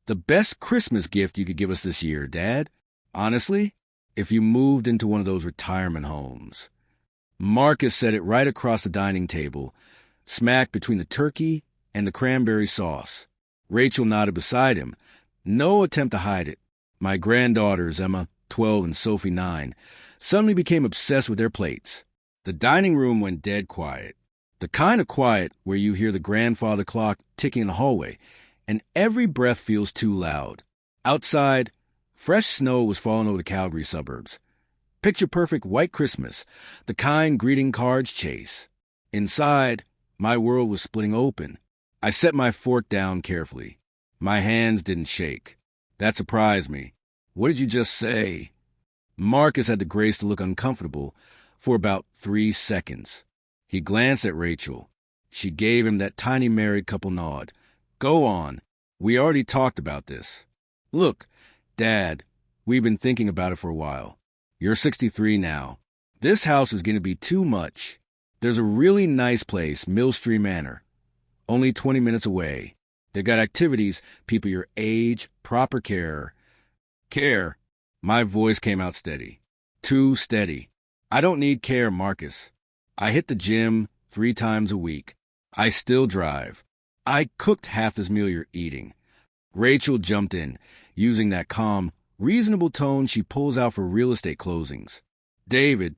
The best Christmas gift you could give us this year, Dad. Honestly, if you moved into one of those retirement homes. Marcus set it right across the dining table, smack between the turkey and the cranberry sauce. Rachel nodded beside him. No attempt to hide it. My granddaughters, Emma, 12, and Sophie, 9, suddenly became obsessed with their plates. The dining room went dead quiet. The kind of quiet where you hear the grandfather clock ticking in the hallway, and every breath feels too loud. Outside, fresh snow was falling over the Calgary suburbs. Picture-perfect white Christmas, the kind greeting cards chase. Inside, my world was splitting open. I set my fork down carefully. My hands didn't shake. That surprised me. What did you just say? Marcus had the grace to look uncomfortable for about 3 seconds. He glanced at Rachel. She gave him that tiny married couple nod. Go on. We already talked about this. Look, Dad, we've been thinking about it for a while. You're 63 now. This house is going to be too much. There's a really nice place, Millstream Manor, only 20 minutes away. They got activities, people your age, proper care. Care. My voice came out steady. Too steady. I don't need care, Marcus. I hit the gym 3 times a week. I still drive. I cooked half this meal you're eating. Rachel jumped in, using that calm, reasonable tone she pulls out for real estate closings. David,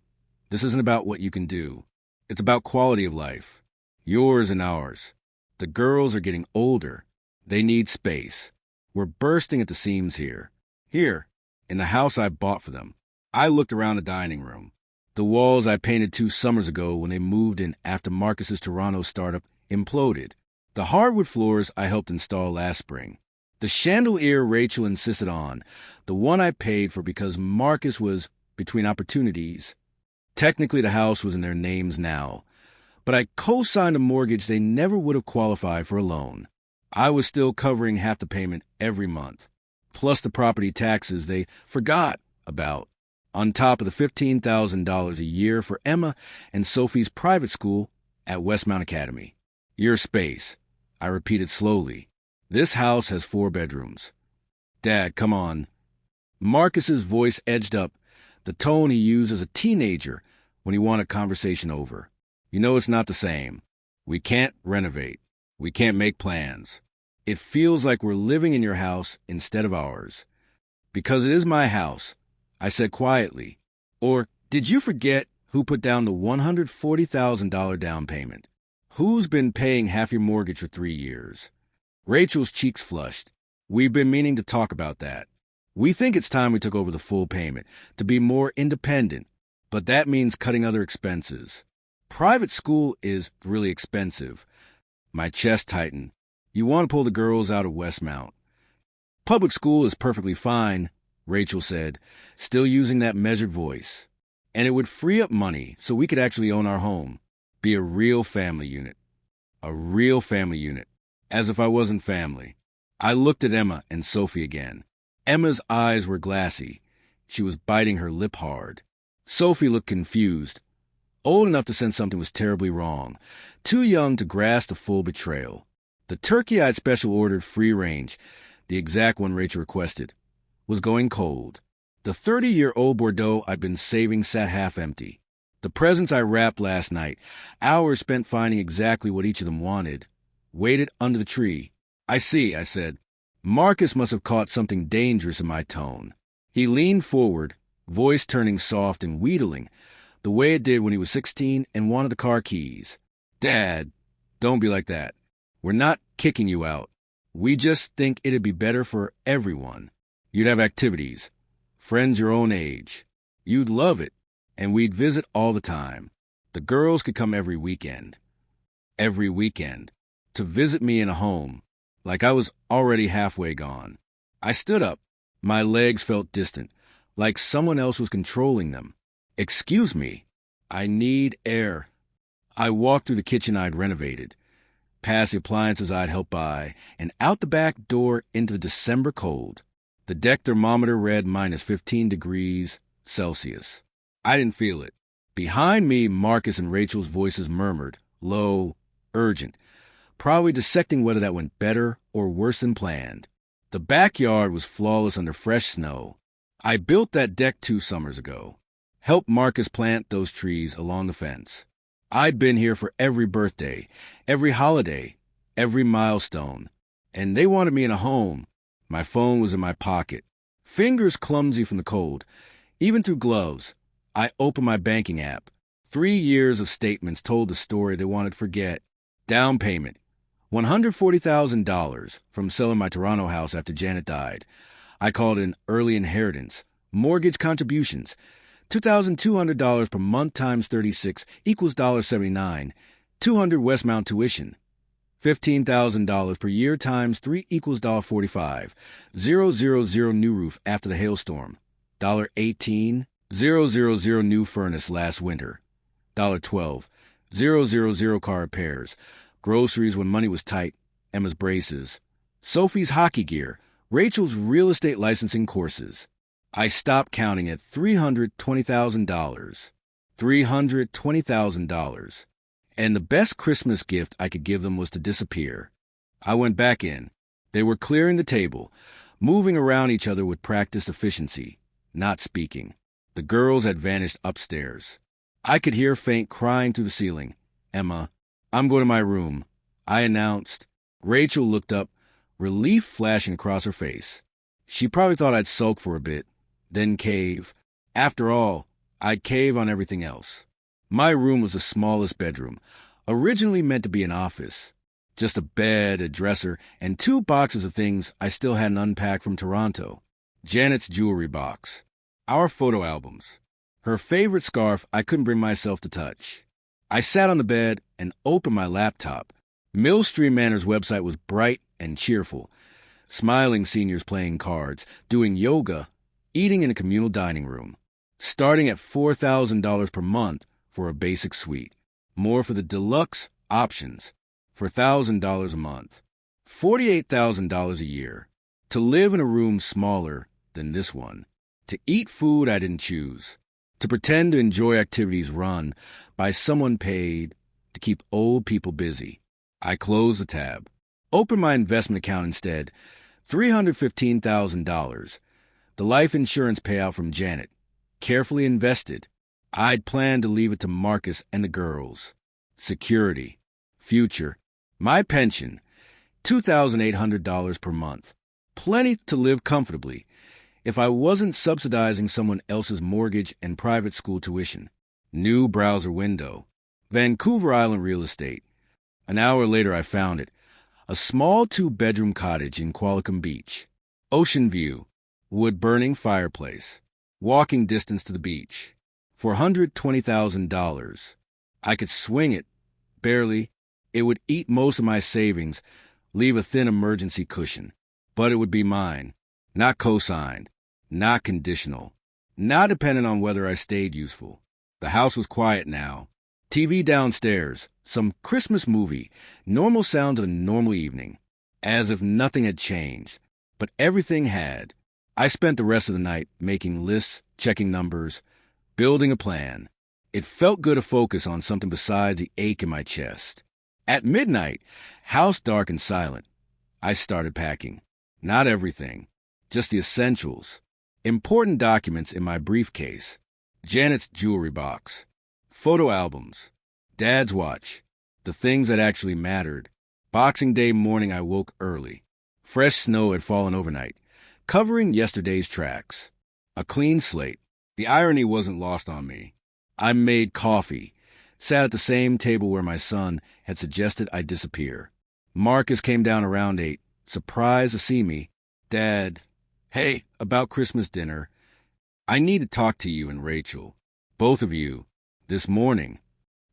this isn't about what you can do. It's about quality of life. Yours and ours. The girls are getting older. They need space. We're bursting at the seams here. Here, in the house I bought for them. I looked around the dining room. The walls I painted 2 summers ago when they moved in after Marcus's Toronto startup imploded. The hardwood floors I helped install last spring. The chandelier Rachel insisted on, the one I paid for because Marcus was between opportunities. Technically, the house was in their names now, but I co-signed a mortgage they never would have qualified for a loan. I was still covering half the payment every month, plus the property taxes they forgot about, on top of the $15,000 a year for Emma and Sophie's private school at Westmount Academy. Your space, I repeated slowly. This house has 4 bedrooms. Dad, come on. Marcus's voice edged up, the tone he used as a teenager when he wanted conversation over. You know it's not the same. We can't renovate. We can't make plans. It feels like we're living in your house instead of ours. Because it is my house, I said quietly. Or did you forget who put down the $140,000 down payment? Who's been paying half your mortgage for 3 years? Rachel's cheeks flushed. We've been meaning to talk about that. We think it's time we took over the full payment, to be more independent, but that means cutting other expenses. Private school is really expensive. My chest tightened. You want to pull the girls out of Westmount. Public school is perfectly fine, Rachel said, still using that measured voice. And it would free up money so we could actually own our home, be a real family unit. A real family unit. As if I wasn't family. I looked at Emma and Sophie again. Emma's eyes were glassy. She was biting her lip hard. Sophie looked confused. Old enough to sense something was terribly wrong. Too young to grasp the full betrayal. The turkey I'd special ordered free range, the exact one Rachel requested, was going cold. The 30-year-old Bordeaux I'd been saving sat half empty. The presents I wrapped last night, hours spent finding exactly what each of them wanted, waited under the tree. I see, I said. Marcus must have caught something dangerous in my tone. He leaned forward, voice turning soft and wheedling, the way it did when he was 16 and wanted the car keys. Dad, don't be like that. We're not kicking you out. We just think it'd be better for everyone. You'd have activities, friends your own age. You'd love it, and we'd visit all the time. The girls could come every weekend. Every weekend. To visit me in a home, like I was already halfway gone. I stood up. My legs felt distant, like someone else was controlling them. Excuse me, I need air. I walked through the kitchen I'd renovated, past the appliances I'd helped buy, and out the back door into the December cold. The deck thermometer read -15 degrees Celsius. I didn't feel it. Behind me, Marcus and Rachel's voices murmured, low, urgent, probably dissecting whether that went better or worse than planned. The backyard was flawless under fresh snow. I built that deck 2 summers ago. Helped Marcus plant those trees along the fence. I'd been here for every birthday, every holiday, every milestone. And they wanted me in a home. My phone was in my pocket. Fingers clumsy from the cold. Even through gloves, I opened my banking app. 3 years of statements told the story they wanted to forget. Down payment, $140,000 from selling my Toronto house after Janet died. I called it an early inheritance. Mortgage contributions, $2,200 per month times 36 equals $1.79. $200 Westmount tuition, $15,000 per year times 3 equals $1.45. 000 new roof after the hailstorm, $1.18. 000 new furnace last winter, $1.12. 000 car repairs, groceries when money was tight, Emma's braces, Sophie's hockey gear, Rachel's real estate licensing courses. I stopped counting at $320,000. $320,000. And the best Christmas gift I could give them was to disappear. I went back in. They were clearing the table, moving around each other with practiced efficiency, not speaking. The girls had vanished upstairs. I could hear faint crying through the ceiling. "Emma, I'm going to my room," I announced. Rachel looked up, relief flashing across her face. She probably thought I'd sulk for a bit, then cave. After all, I'd cave on everything else. My room was the smallest bedroom, originally meant to be an office. Just a bed, a dresser, and 2 boxes of things I still hadn't unpacked from Toronto. Janet's jewelry box. Our photo albums. Her favorite scarf I couldn't bring myself to touch. I sat on the bed and opened my laptop. Millstream Manor's website was bright and cheerful. Smiling seniors playing cards, doing yoga, eating in a communal dining room. Starting at $4,000 per month for a basic suite. More for the deluxe options for $1,000 a month. $48,000 a year. To live in a room smaller than this one. To eat food I didn't choose. To pretend to enjoy activities run by someone paid to keep old people busy. I closed the tab. Opened my investment account instead. $315,000. The life insurance payout from Janet. Carefully invested. I'd planned to leave it to Marcus and the girls. Security. Future. My pension. $2,800 per month. Plenty to live comfortably if I wasn't subsidizing someone else's mortgage and private school tuition. New browser window. Vancouver Island real estate. An hour later I found it. A small 2-bedroom cottage in Qualicum Beach. Ocean view. Wood-burning fireplace. Walking distance to the beach. $420,000. I could swing it. Barely. It would eat most of my savings, leave a thin emergency cushion. But it would be mine. Not co-signed. Not conditional. Not dependent on whether I stayed useful. The house was quiet now. TV downstairs. Some Christmas movie. Normal sounds of a normal evening. As if nothing had changed. But everything had. I spent the rest of the night making lists, checking numbers, building a plan. It felt good to focus on something besides the ache in my chest. At midnight, house dark and silent, I started packing. Not everything, just the essentials. Important documents in my briefcase. Janet's jewelry box. Photo albums. Dad's watch. The things that actually mattered. Boxing Day morning I woke early. Fresh snow had fallen overnight, covering yesterday's tracks. A clean slate. The irony wasn't lost on me. I made coffee, sat at the same table where my son had suggested I disappear. Marcus came down around 8, surprised to see me. "Dad, hey, about Christmas dinner. I need to talk to you and Rachel. Both of you. This morning."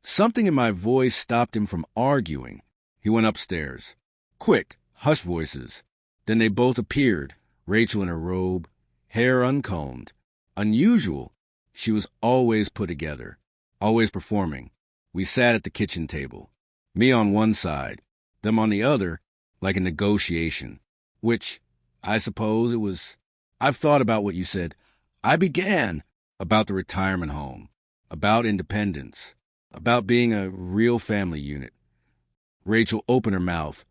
Something in my voice stopped him from arguing. He went upstairs. Quick, hushed voices. Then they both appeared, Rachel in her robe, hair uncombed. Unusual. She was always put together, always performing. We sat at the kitchen table. Me on one side, them on the other, like a negotiation. Which, I suppose it was. I've thought about what you said. I began about the retirement home, about independence, about being a real family unit. Rachel opened her mouth,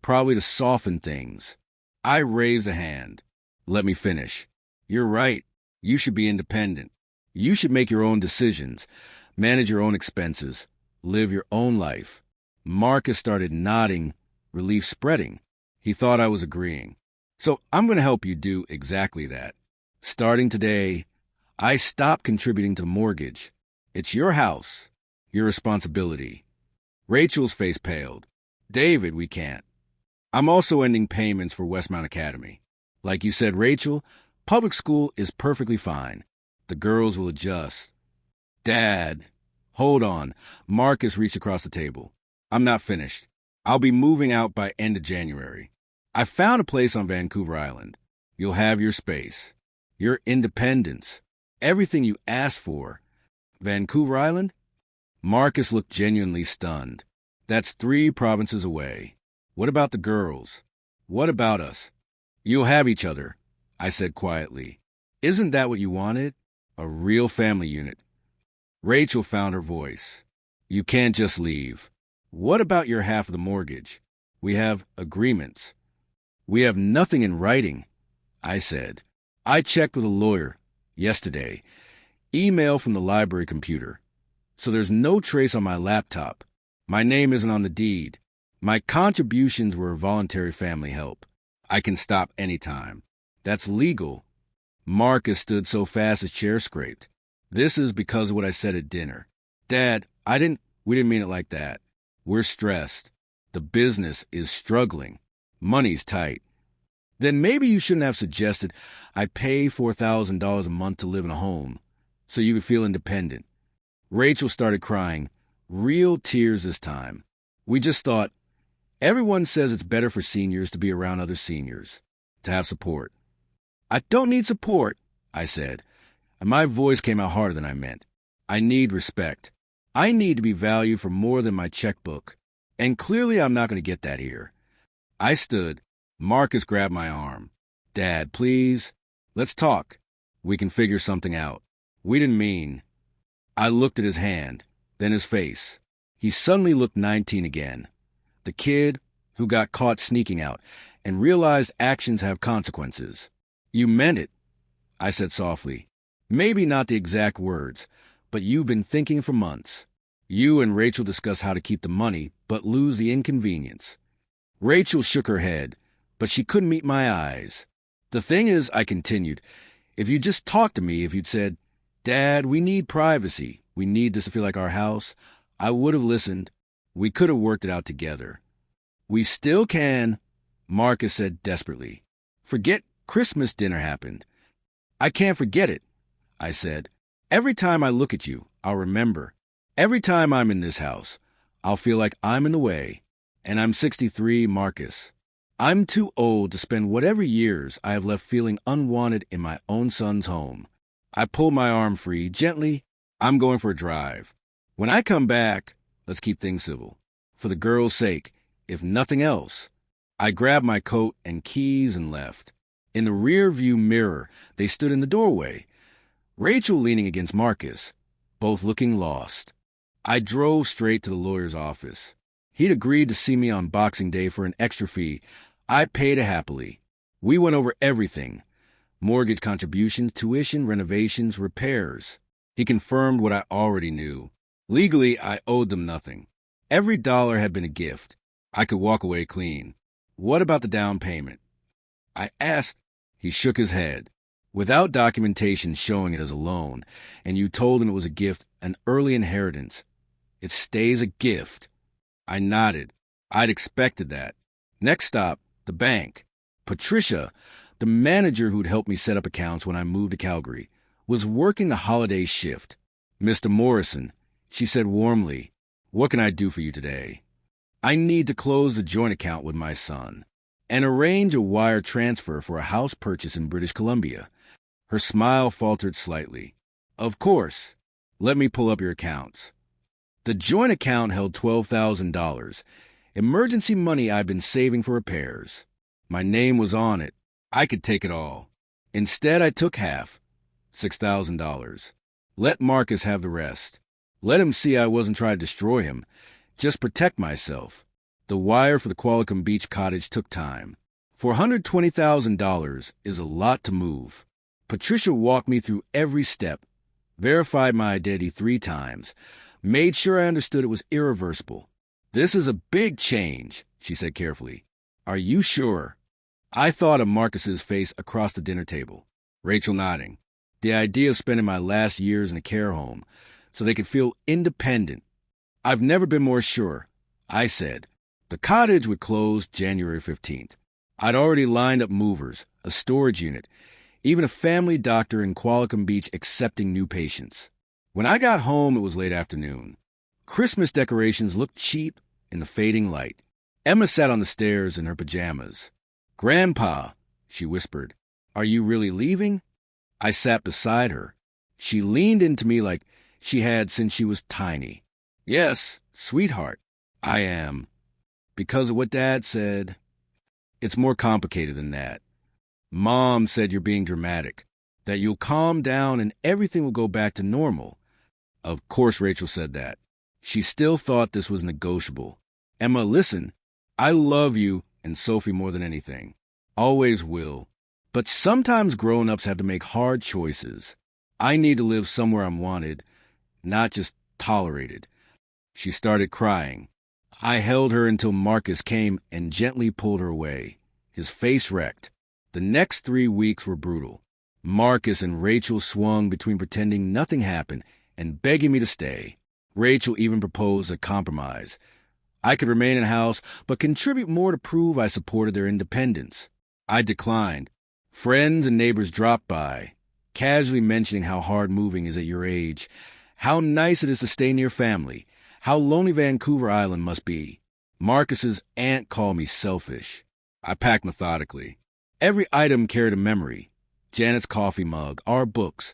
probably to soften things. I raised a hand. Let me finish. You're right. You should be independent. You should make your own decisions, manage your own expenses, live your own life. Marcus started nodding, relief spreading. He thought I was agreeing. So I'm going to help you do exactly that. Starting today, I stopped contributing to the mortgage. It's your house, your responsibility. Rachel's face paled. David, we can't. I'm also ending payments for Westmount Academy. Like you said, Rachel, public school is perfectly fine. The girls will adjust. Dad, hold on. Marcus reached across the table. I'm not finished. I'll be moving out by end of January. I found a place on Vancouver Island. You'll have your space, your independence, everything you asked for. Vancouver Island? Marcus looked genuinely stunned. That's 3 provinces away. What about the girls? What about us? You'll have each other, I said quietly. Isn't that what you wanted? A real family unit. Rachel found her voice. You can't just leave. What about your half of the mortgage? We have agreements. We have nothing in writing, I said. I checked with a lawyer yesterday. Email from the library computer. So there's no trace on my laptop. My name isn't on the deed. My contributions were voluntary family help. I can stop anytime. That's legal. Marcus stood so fast his chair scraped. This is because of what I said at dinner. Dad, we didn't mean it like that. We're stressed. The business is struggling. Money's tight. Then maybe you shouldn't have suggested I pay $4,000 a month to live in a home, so you would feel independent. Rachel started crying, real tears this time. We just thought, everyone says it's better for seniors to be around other seniors, to have support. I don't need support, I said, and my voice came out harder than I meant. I need respect. I need to be valued for more than my checkbook, and clearly I'm not going to get that here. I stood. Marcus grabbed my arm. Dad, please, let's talk. We can figure something out. We didn't mean. I looked at his hand, then his face. He suddenly looked 19 again. The kid who got caught sneaking out and realized actions have consequences. You meant it, I said softly. Maybe not the exact words, but you've been thinking for months. You and Rachel discussed how to keep the money, but lose the inconvenience. Rachel shook her head, but she couldn't meet my eyes. The thing is, I continued, if you'd just talked to me, if you'd said, Dad, we need privacy. We need this to feel like our house. I would have listened. We could have worked it out together. We still can, Marcus said desperately. Forget Christmas dinner happened. I can't forget it, I said. Every time I look at you, I'll remember. Every time I'm in this house, I'll feel like I'm in the way. And I'm 63, Marcus. I'm too old to spend whatever years I have left feeling unwanted in my own son's home. I pulled my arm free, gently. I'm going for a drive. When I come back, let's keep things civil. For the girl's sake, if nothing else. I grabbed my coat and keys and left. In the rear-view mirror, they stood in the doorway, Rachel leaning against Marcus, both looking lost. I drove straight to the lawyer's office. He'd agreed to see me on Boxing Day for an extra fee. I paid it happily. We went over everything. Mortgage contributions, tuition, renovations, repairs. He confirmed what I already knew. Legally, I owed them nothing. Every dollar had been a gift. I could walk away clean. What about the down payment? I asked. He shook his head. Without documentation showing it as a loan, and you told him it was a gift, an early inheritance. It stays a gift. I nodded. I'd expected that. Next stop, the bank. Patricia, the manager who'd helped me set up accounts when I moved to Calgary, was working the holiday shift. Mr. Morrison, she said warmly, what can I do for you today? I need to close the joint account with my son and arrange a wire transfer for a house purchase in British Columbia. Her smile faltered slightly. Of course. Let me pull up your accounts. The joint account held $12,000, emergency money I'd been saving for repairs. My name was on it. I could take it all. Instead, I took half, $6,000. Let Marcus have the rest. Let him see I wasn't trying to destroy him, just protect myself. The wire for the Qualicum Beach cottage took time. $420,000 is a lot to move. Patricia walked me through every step, verified my identity 3 times, made sure I understood it was irreversible. This is a big change, she said carefully. Are you sure? I thought of Marcus's face across the dinner table, Rachel nodding. The idea of spending my last years in a care home so they could feel independent. I've never been more sure, I said. The cottage would close January 15th. I'd already lined up movers, a storage unit, even a family doctor in Qualicum Beach accepting new patients. When I got home, it was late afternoon. Christmas decorations looked cheap in the fading light. Emma sat on the stairs in her pajamas. "Grandpa," she whispered, "are you really leaving?" I sat beside her. She leaned into me like she had since she was tiny. "Yes, sweetheart, I am. Because of what Dad said. It's more complicated than that. Mom said you're being dramatic, that you'll calm down and everything will go back to normal." Of course Rachel said that. She still thought this was negotiable. "Emma, listen, I love you and Sophie more than anything. Always will. But sometimes grown-ups have to make hard choices. I need to live somewhere I'm wanted, not just tolerated." She started crying. I held her until Marcus came and gently pulled her away, his face wrecked. The next 3 weeks were brutal. Marcus and Rachel swung between pretending nothing happened and begging me to stay. Rachel even proposed a compromise. I could remain in the house, but contribute more to prove I supported their independence. I declined. Friends and neighbors dropped by, casually mentioning how hard moving is at your age, how nice it is to stay near family, how lonely Vancouver Island must be. Marcus's aunt called me selfish. I packed methodically. Every item carried a memory. Janet's coffee mug, our books,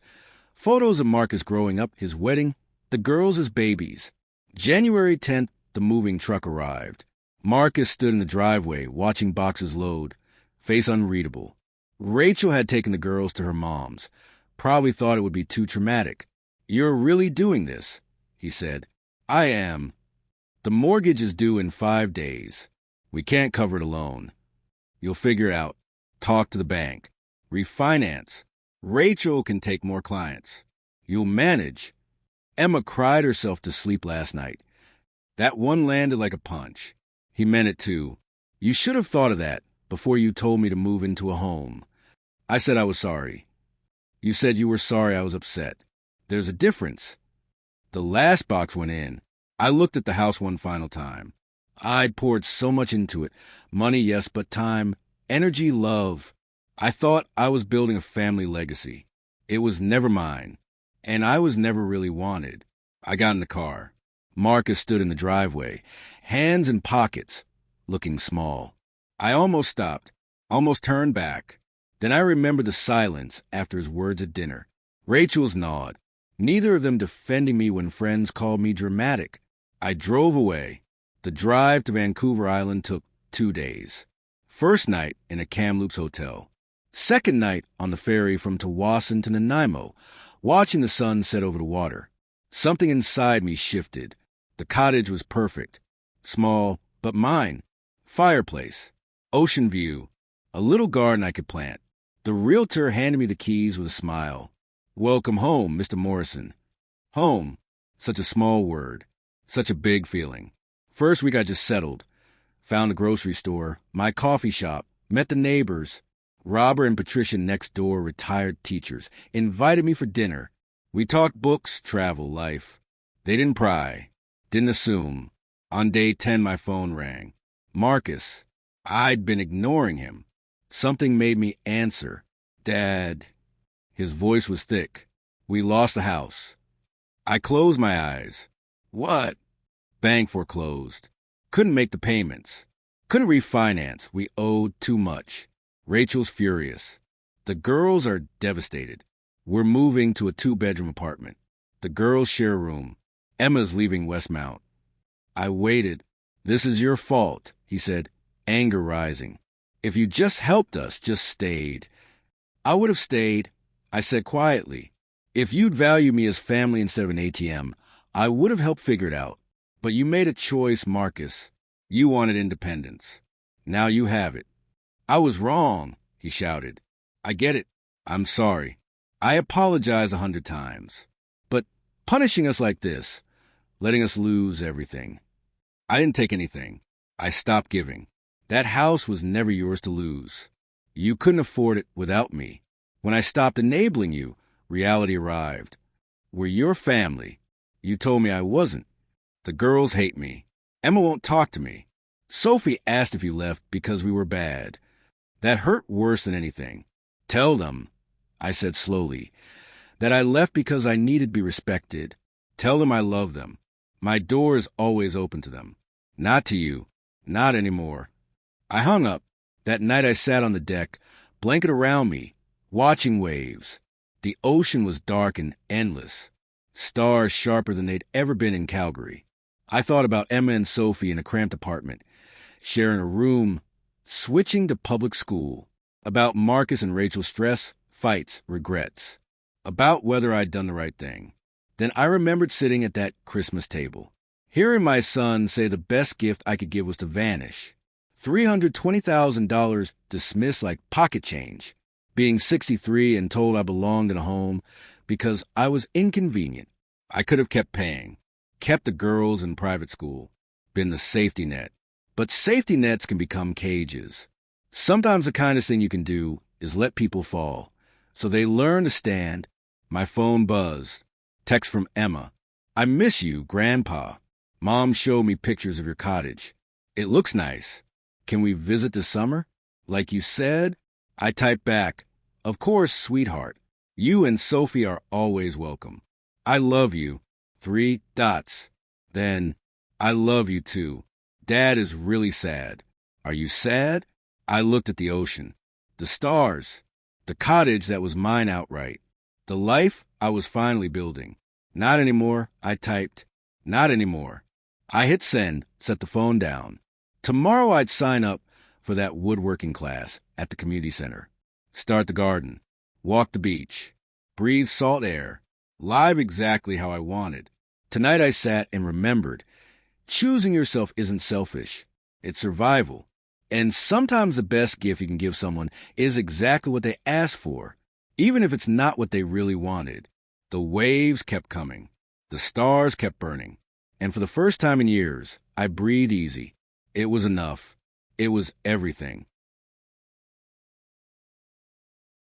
photos of Marcus growing up, his wedding, the girls as babies. January 10th, the moving truck arrived. Marcus stood in the driveway, watching boxes load, face unreadable. Rachel had taken the girls to her mom's. Probably thought it would be too traumatic. "You're really doing this," he said. "I am. The mortgage is due in 5 days. We can't cover it alone. You'll figure it out. Talk to the bank. Refinance. Rachel can take more clients. You'll manage." Emma cried herself to sleep last night. That one landed like a punch. He meant it too. "You should have thought of that before you told me to move into a home." I said I was sorry. "You said you were sorry I was upset. There's a difference." The last box went in. I looked at the house one final time. I'd poured so much into it. Money, yes, but time, energy, love. I thought I was building a family legacy. It was never mine, and I was never really wanted. I got in the car. Marcus stood in the driveway, hands in pockets, looking small. I almost stopped, almost turned back. Then I remembered the silence after his words at dinner. Rachel's nod, neither of them defending me when friends called me dramatic. I drove away. The drive to Vancouver Island took 2 days. First night in a Kamloops hotel. Second night on the ferry from Tawasin to Nanaimo, watching the sun set over the water. Something inside me shifted. The cottage was perfect. Small, but mine. Fireplace. Ocean view. A little garden I could plant. The realtor handed me the keys with a smile. "Welcome home, Mr. Morrison." Home. Such a small word. Such a big feeling. First week I just settled. Found a grocery store, my coffee shop, met the neighbors. Robert and Patricia next door, retired teachers, invited me for dinner. We talked books, travel, life. They didn't pry, didn't assume. On day 10 my phone rang. Marcus. I'd been ignoring him. Something made me answer. "Dad." His voice was thick. "We lost the house." I closed my eyes. "What?" "Bank foreclosed. Couldn't make the payments. Couldn't refinance. We owed too much." Rachel's furious. "The girls are devastated. We're moving to a 2-bedroom apartment. The girls share a room. Emma's leaving Westmount." I waited. "This is your fault," he said, anger rising. "If you just helped us, just stayed." "I would have stayed," I said quietly. "If you'd value me as family instead of an ATM, I would have helped figure it out. But you made a choice, Marcus. You wanted independence. Now you have it." I was wrong, he shouted. I get it. I'm sorry. I apologize 100 times. But punishing us like this, letting us lose everything. I didn't take anything. I stopped giving. That house was never yours to lose. You couldn't afford it without me. When I stopped enabling you, reality arrived. We're your family. You told me I wasn't. The girls hate me. Emma won't talk to me. Sophie asked if you left because we were bad. That hurt worse than anything. Tell them, I said slowly, that I left because I needed to be respected. Tell them I love them. My door is always open to them. Not to you. Not anymore. I hung up. That night I sat on the deck, blanket around me, watching waves. The ocean was dark and endless. Stars sharper than they'd ever been in Calgary. I thought about Emma and Sophie in a cramped apartment, sharing a room, switching to public school. About Marcus and Rachel's stress, fights, regrets. About whether I'd done the right thing. Then I remembered sitting at that Christmas table, hearing my son say the best gift I could give was to vanish. $320,000 dismissed like pocket change. Being 63 and told I belonged in a home because I was inconvenient. I could have kept paying, kept the girls in private school, been the safety net. But safety nets can become cages. Sometimes the kindest thing you can do is let people fall, so they learn to stand. My phone buzzed. Text from Emma. I miss you, Grandpa. Mom showed me pictures of your cottage. It looks nice. Can we visit this summer? Like you said? I typed back. Of course, sweetheart. You and Sophie are always welcome. I love you. 3 dots. Then, I love you too. Dad is really sad. Are you sad? I looked at the ocean, the stars, the cottage that was mine outright, the life I was finally building. Not anymore, I typed. Not anymore. I hit send, set the phone down. Tomorrow I'd sign up for that woodworking class at the community center. Start the garden, walk the beach, breathe salt air, live exactly how I wanted. Tonight I sat and remembered, choosing yourself isn't selfish. It's survival. And sometimes the best gift you can give someone is exactly what they asked for, even if it's not what they really wanted. The waves kept coming. The stars kept burning. And for the first time in years, I breathed easy. It was enough. It was everything.